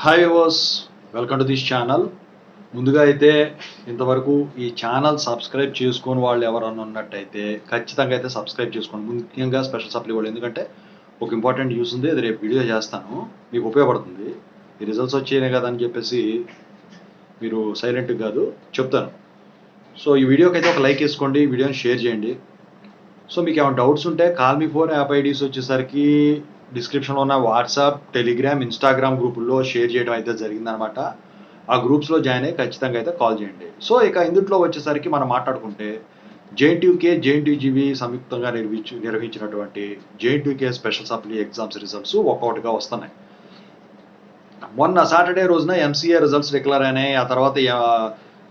Hi viewers, welcome to this channel. ముందుగా అయితే ఇంతవరకు ఈ ఛానల్ సబ్స్క్రైబ్ చేసుకొని వాళ్ళు ఎవరన్నా ఉన్నట్టయితే ఖచ్చితంగా అయితే సబ్స్క్రైబ్ చేసుకోండి. ముఖ్యంగా స్పెషల్ సప్లీ వాళ్ళు, ఎందుకంటే ఒక ఇంపార్టెంట్ న్యూస్ ఉంది, అది రేపు వీడియో చేస్తాను, మీకు ఉపయోగపడుతుంది. ఈ రిజల్ట్స్ వచ్చాయి కదా అని చెప్పేసి మీరు సైలెంట్గా కాదు, చెప్తాను. సో ఈ వీడియోకి అయితే ఒక లైక్ వేసుకోండి, వీడియోని షేర్ చేయండి. సో మీకు ఏమైనా డౌట్స్ ఉంటే call me four app IDs వచ్చేసరికి డిస్క్రిప్షన్లో ఉన్న వాట్సాప్, టెలిగ్రామ్, ఇన్స్టాగ్రామ్ గ్రూపుల్లో షేర్ చేయడం అయితే జరిగిందనమాట. ఆ గ్రూప్స్లో జాయిన్ అయ్యి ఖచ్చితంగా అయితే కాల్ చేయండి. సో ఇక ఇందులో వచ్చేసరికి మనం మాట్లాడుకుంటే జేఎన్టీయూజీబీ సంయుక్తంగా నిర్వహించినటువంటి JNTUK special supply exams results ఒక్కొక్కటిగా వస్తున్నాయి. మొన్న సాటర్డే రోజున ఎంసీఏ రిజల్ట్స్ డిక్లేర్ అయినాయి. ఆ తర్వాత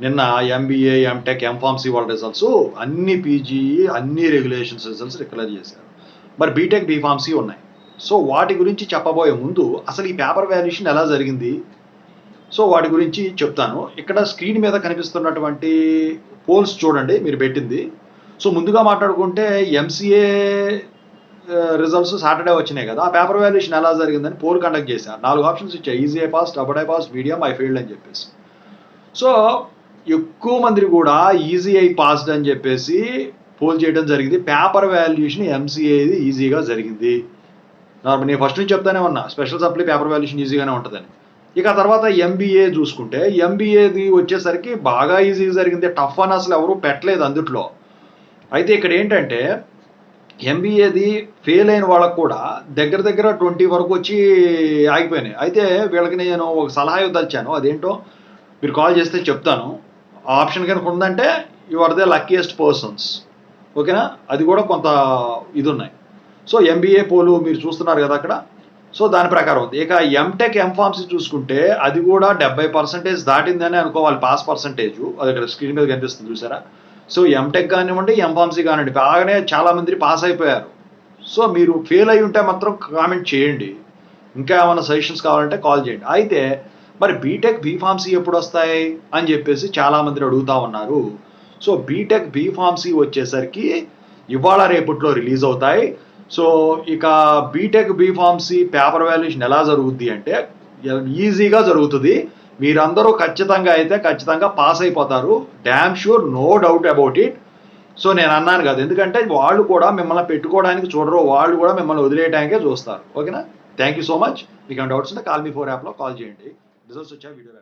నిన్న ఎంబీఏ, ఎంటెక్, ఎంఫార్మసీ వాళ్ళ రిజల్ట్స్, అన్ని పీజీఈ, అన్ని రెగ్యులేషన్స్ రిజల్ట్స్ డిక్లేర్ చేశారు. మరి బీటెక్, బీఫార్మసీ ఉన్నాయి. సో వాటి గురించి చెప్పబోయే ముందు అసలు ఈ పేపర్ వాల్యుయేషన్ ఎలా జరిగింది, సో వాటి గురించి చెప్తాను. ఇక్కడ స్క్రీన్ మీద కనిపిస్తున్నటువంటి పోల్స్ చూడండి, మీరు పెట్టింది. సో ముందుగా మాట్లాడుకుంటే ఎంసీఏ రిజల్ట్స్ సాటర్డే వచ్చినాయి కదా, ఆ పేపర్ వాల్యుయేషన్ ఎలా జరిగిందని పోల్ కండక్ట్ చేశారు. 4 ఆప్షన్స్ ఇచ్చాయి: easy I pass, double I pass, medium, I failed అని చెప్పేసి. సో ఎక్కువ మంది కూడా ఈజీ ఐ పాస్డ్ అని చెప్పేసి పోల్ చేయడం జరిగింది. పేపర్ వాల్యుయేషన్ ఎంసీఏది ఈజీగా జరిగింది. నేను ఫస్ట్ నుంచి చెప్తానే ఉన్నా, స్పెషల్ సప్లీ పేపర్ వాల్యుయేషన్ ఈజీగానే ఉంటుందని. ఇక తర్వాత ఎంబీఏ చూసుకుంటే ఎంబీఏది వచ్చేసరికి బాగా ఈజీగా జరిగింది. టఫ్ అని అసలు ఎవరు పెట్టలేదు అందుట్లో. అయితే ఇక్కడ ఏంటంటే ఎంబీఏది ఫెయిల్ అయిన వాళ్ళకు కూడా దగ్గర దగ్గర 20 వరకు వచ్చి ఆగిపోయినాయి. అయితే వీళ్ళకి నేను ఒక సలహా ఇవ్వదలిచాను, అదేంటో మీరు కాల్ చేస్తే చెప్తాను. ఆ ఆప్షన్ కనుక ఉందంటే you are the luckiest persons, ఓకేనా? అది కూడా కొంత ఇది ఉన్నాయి. సో ఎంబీఏ పోలు మీరు చూస్తున్నారు కదా అక్కడ. సో దాని ప్రకారం ఉంది. ఇక ఎంటెక్, ఎంఫార్మసీ చూసుకుంటే అది కూడా 70% దాటిందని అనుకోవాలి పాస్ పర్సంటేజ్. అది ఇక్కడ స్క్రీన్ మీద కనిపిస్తుంది చూసారా. సో ఎంటెక్ కానివ్వండి, ఎంఫార్మసీ కానివ్వండి, బాగానే చాలామంది పాస్ అయిపోయారు. సో మీరు ఫెయిల్ అయి ఉంటే మాత్రం కామెంట్ చేయండి. ఇంకా ఏమైనా సజెషన్స్ కావాలంటే కాల్ చేయండి. అయితే మరి బీటెక్, బీఫార్మసీ ఎప్పుడు వస్తాయి అని చెప్పేసి చాలామంది అడుగుతూ ఉన్నారు. సో బీటెక్, బీఫార్మసీ వచ్చేసరికి ఇవాళ రేపట్లో రిలీజ్ అవుతాయి. సో ఇక బీటెక్, బీఫార్మసీ పేపర్ వాల్యుయేషన్ ఎలా జరుగుద్ది అంటే ఈజీగా జరుగుతుంది. మీరందరూ ఖచ్చితంగా పాస్ అయిపోతారు, damn sure, no doubt about it. So నేను అన్నాను కదా, ఎందుకంటే వాళ్ళు కూడా మిమ్మల్ని పెట్టుకోవడానికి చూడరు, వాళ్ళు కూడా మిమ్మల్ని వదిలేయడానికే చూస్తారు. ఓకేనా? Thank you so much. మీకు ఏమైనా డౌట్స్ ఉంటే కాల్ మీ ఫోర్ యాప్లో కాల్ చేయండి. రిజల్ట్స్ వచ్చా వీడియో